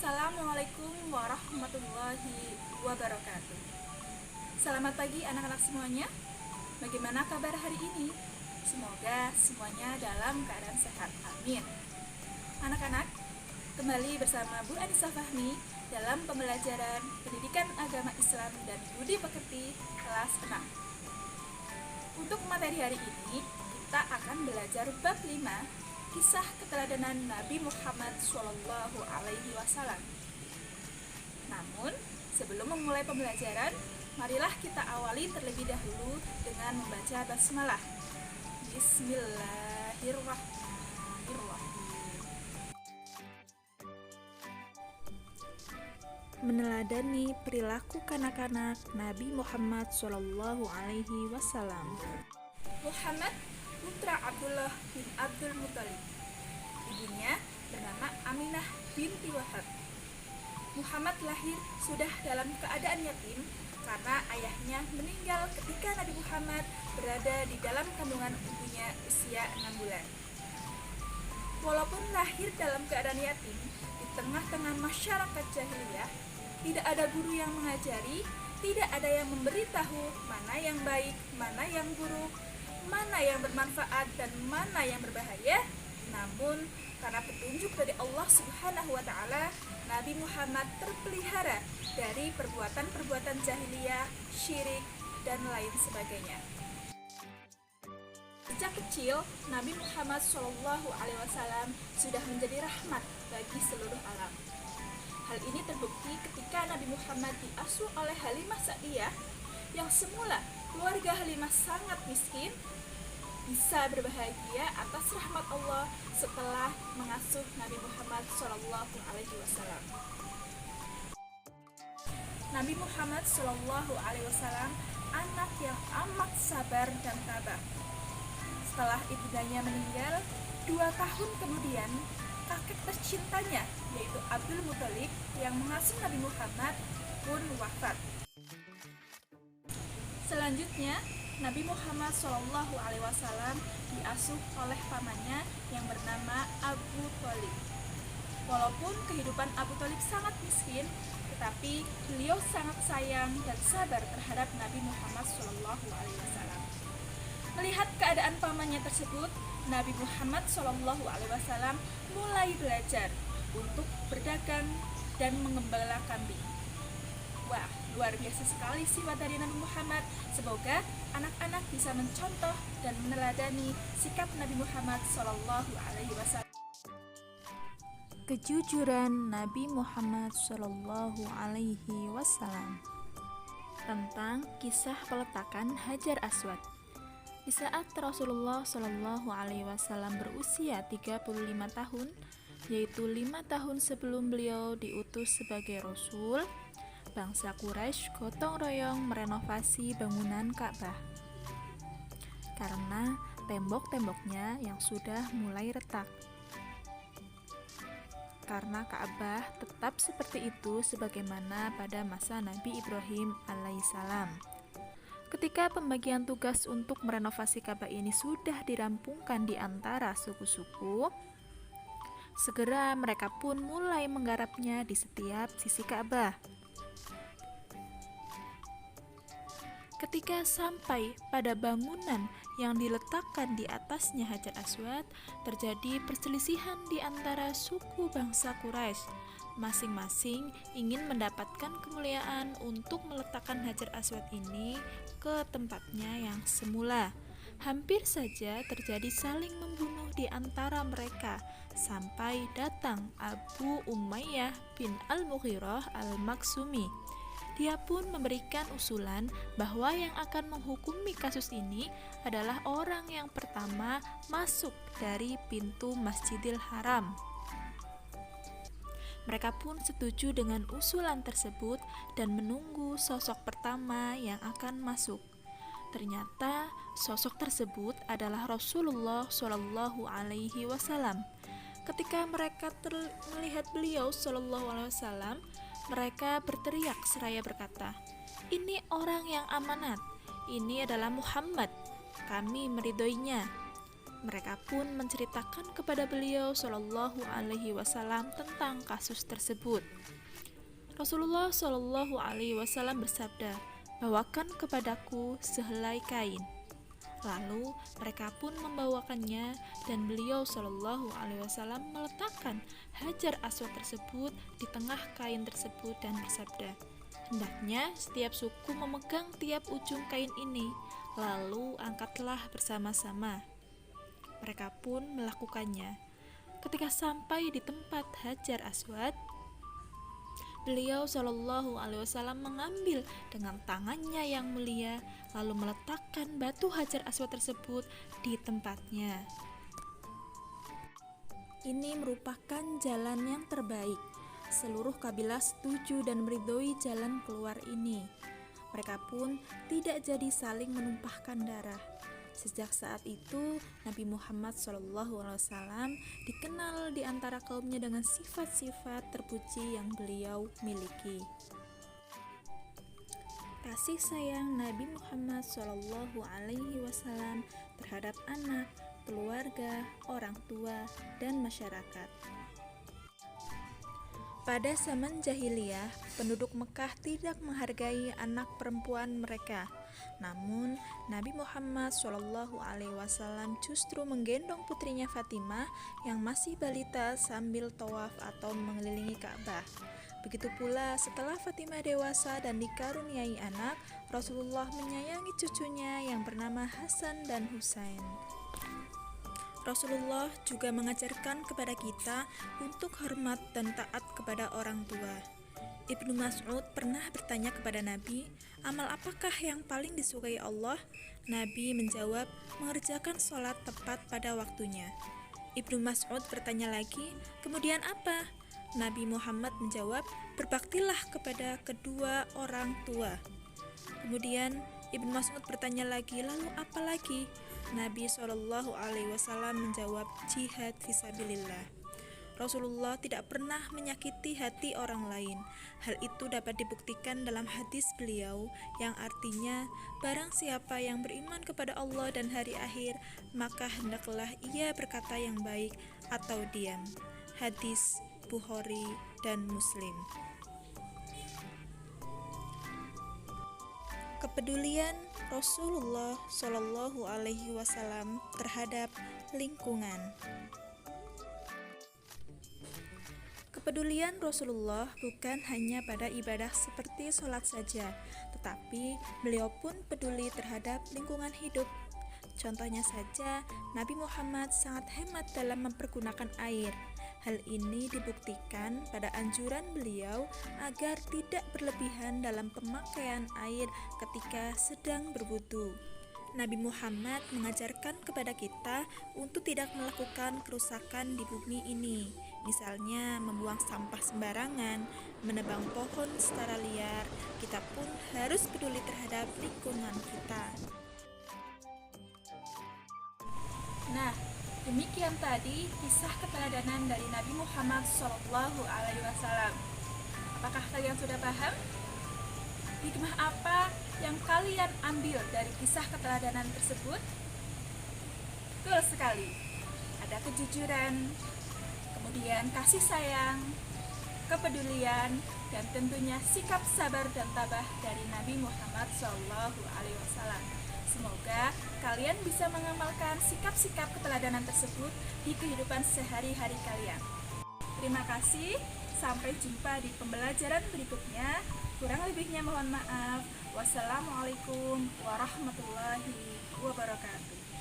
Assalamualaikum warahmatullahi wabarakatuh. Selamat pagi anak-anak semuanya. Bagaimana kabar hari ini? Semoga semuanya dalam keadaan sehat. Amin. Anak-anak, kembali bersama Bu Anissa Fahmi dalam pembelajaran Pendidikan Agama Islam dan Budi Pekerti kelas 6. Untuk materi hari ini, kita akan belajar bab 5, kisah keteladanan Nabi Muhammad SAW. Namun, sebelum memulai pembelajaran, marilah kita awali terlebih dahulu dengan membaca basmalah. Bismillahirrahmanirrahim. Meneladani perilaku kanak-kanak Nabi Muhammad SAW. Muhammad putra Abdullah bin Abdul Muthalib. Ibunya bernama Aminah binti Wahab. Muhammad lahir sudah dalam keadaan yatim karena ayahnya meninggal ketika Nabi Muhammad berada di dalam kandungan ibunya usia 6 bulan. Walaupun lahir dalam keadaan yatim, di tengah-tengah masyarakat jahiliyah, tidak ada guru yang mengajari, tidak ada yang memberitahu mana yang baik, mana yang buruk, mana yang bermanfaat dan mana yang berbahaya. Namun karena petunjuk dari Allah Subhanahu wa taala, Nabi Muhammad terpelihara dari perbuatan-perbuatan jahiliyah, syirik dan lain sebagainya. Sejak kecil, Nabi Muhammad SAW sudah menjadi rahmat bagi seluruh alam. Hal ini terbukti ketika Nabi Muhammad diasuh oleh Halimah Sa'diyah yang semula keluarga Halimah sangat miskin, bisa berbahagia atas rahmat Allah setelah mengasuh Nabi Muhammad SAW. Nabi Muhammad SAW anak yang amat sabar dan tabah. Setelah ibundanya meninggal, 2 tahun kemudian kakek tercintanya yaitu Abdul Muthalib yang mengasuh Nabi Muhammad pun wafat. Selanjutnya, Nabi Muhammad SAW diasuh oleh pamannya yang bernama Abu Thalib. Walaupun kehidupan Abu Thalib sangat miskin, tetapi beliau sangat sayang dan sabar terhadap Nabi Muhammad SAW. Melihat keadaan pamannya tersebut, Nabi Muhammad SAW mulai belajar untuk berdagang dan mengembala kambing. Wah, luar biasa sekali sifat dari Nabi Muhammad. Semoga anak-anak bisa mencontoh dan meneladani sikap Nabi Muhammad SAW. Kejujuran Nabi Muhammad SAW tentang kisah peletakan Hajar Aswad. Di saat Rasulullah SAW berusia 35 tahun, yaitu 5 tahun sebelum beliau diutus sebagai Rasul, bangsa Quraisy gotong royong merenovasi bangunan Ka'bah karena tembok-temboknya yang sudah mulai retak. Karena Ka'bah tetap seperti itu sebagaimana pada masa Nabi Ibrahim alaihissalam. Ketika pembagian tugas untuk merenovasi Ka'bah ini sudah dirampungkan di antara suku-suku, segera mereka pun mulai menggarapnya di setiap sisi Ka'bah. Ketika sampai pada bangunan yang diletakkan di atasnya Hajar Aswad, terjadi perselisihan di antara suku bangsa Quraisy. Masing-masing ingin mendapatkan kemuliaan untuk meletakkan Hajar Aswad ini ke tempatnya yang semula. Hampir saja terjadi saling membunuh di antara mereka, sampai datang Abu Umayyah bin Al-Mughirah Al-Maksumi. Dia pun memberikan usulan bahwa yang akan menghukumi kasus ini adalah orang yang pertama masuk dari pintu Masjidil Haram. Mereka pun setuju dengan usulan tersebut dan menunggu sosok pertama yang akan masuk. Ternyata sosok tersebut adalah Rasulullah SAW. Ketika mereka melihat beliau SAW, mereka berteriak seraya berkata, "Ini orang yang amanat, ini adalah Muhammad, kami meridhoinya." Mereka pun menceritakan kepada beliau Shallallahu Alaihi Wasallam tentang kasus tersebut. Rasulullah Shallallahu Alaihi Wasallam bersabda, "Bawakan kepadaku sehelai kain." Lalu mereka pun membawakannya dan beliau Shallallahu Alaihi Wasallam meletakkan Hajar Aswad tersebut di tengah kain tersebut dan bersabda, "Hendaknya setiap suku memegang tiap ujung kain ini, lalu angkatlah bersama-sama." Mereka pun melakukannya. Ketika sampai di tempat Hajar Aswad, beliau Shallallahu Alaihi Wasallam mengambil dengan tangannya yang mulia, lalu meletakkan batu Hajar Aswad tersebut di tempatnya. Ini merupakan jalan yang terbaik. Seluruh kabilah setuju dan meridhoi jalan keluar ini. Mereka pun tidak jadi saling menumpahkan darah. Sejak saat itu, Nabi Muhammad SAW dikenal di antara kaumnya dengan sifat-sifat terpuji yang beliau miliki. Kasih sayang Nabi Muhammad SAW terhadap anak, keluarga, orang tua, dan masyarakat. Pada zaman jahiliyah, penduduk Mekah tidak menghargai anak perempuan mereka. Namun, Nabi Muhammad SAW justru menggendong putrinya Fatimah yang masih balita sambil tawaf atau mengelilingi Ka'bah. Begitu pula setelah Fatimah dewasa dan dikaruniai anak, Rasulullah menyayangi cucunya yang bernama Hasan dan Husain. Rasulullah juga mengajarkan kepada kita untuk hormat dan taat kepada orang tua. Ibnu Mas'ud pernah bertanya kepada Nabi, "Amal apakah yang paling disukai Allah?" Nabi menjawab, "Mengerjakan sholat tepat pada waktunya." Ibnu Mas'ud bertanya lagi, "Kemudian apa?" Nabi Muhammad menjawab, "Berbaktilah kepada kedua orang tua." Kemudian Ibnu Mas'ud bertanya lagi, "Lalu apa lagi?" Nabi SAW menjawab, "Jihad fisabilillah." Rasulullah tidak pernah menyakiti hati orang lain. Hal itu dapat dibuktikan dalam hadis beliau yang artinya, barang siapa yang beriman kepada Allah dan hari akhir, maka hendaklah ia berkata yang baik atau diam. Hadis Bukhari dan Muslim. Kepedulian Rasulullah Shallallahu Alaihi Wasallam terhadap lingkungan. Kepedulian Rasulullah bukan hanya pada ibadah seperti sholat saja, tetapi beliau pun peduli terhadap lingkungan hidup. Contohnya saja, Nabi Muhammad sangat hemat dalam mempergunakan air. Hal ini dibuktikan pada anjuran beliau agar tidak berlebihan dalam pemakaian air ketika sedang berwudu. Nabi Muhammad mengajarkan kepada kita untuk tidak melakukan kerusakan di bumi ini, misalnya membuang sampah sembarangan, menebang pohon secara liar. Kita pun harus peduli terhadap lingkungan kita. Nah, demikian tadi kisah keteladanan dari Nabi Muhammad SAW. Apakah kalian sudah paham? Hikmah apa yang kalian ambil dari kisah keteladanan tersebut? Betul sekali. Ada kejujuran, kemudian kasih sayang, kepedulian, dan tentunya sikap sabar dan tabah dari Nabi Muhammad SAW. Semoga kalian bisa mengamalkan sikap-sikap keteladanan tersebut di kehidupan sehari-hari kalian. Terima kasih, sampai jumpa di pembelajaran berikutnya. Kurang lebihnya mohon maaf. Wassalamualaikum warahmatullahi wabarakatuh.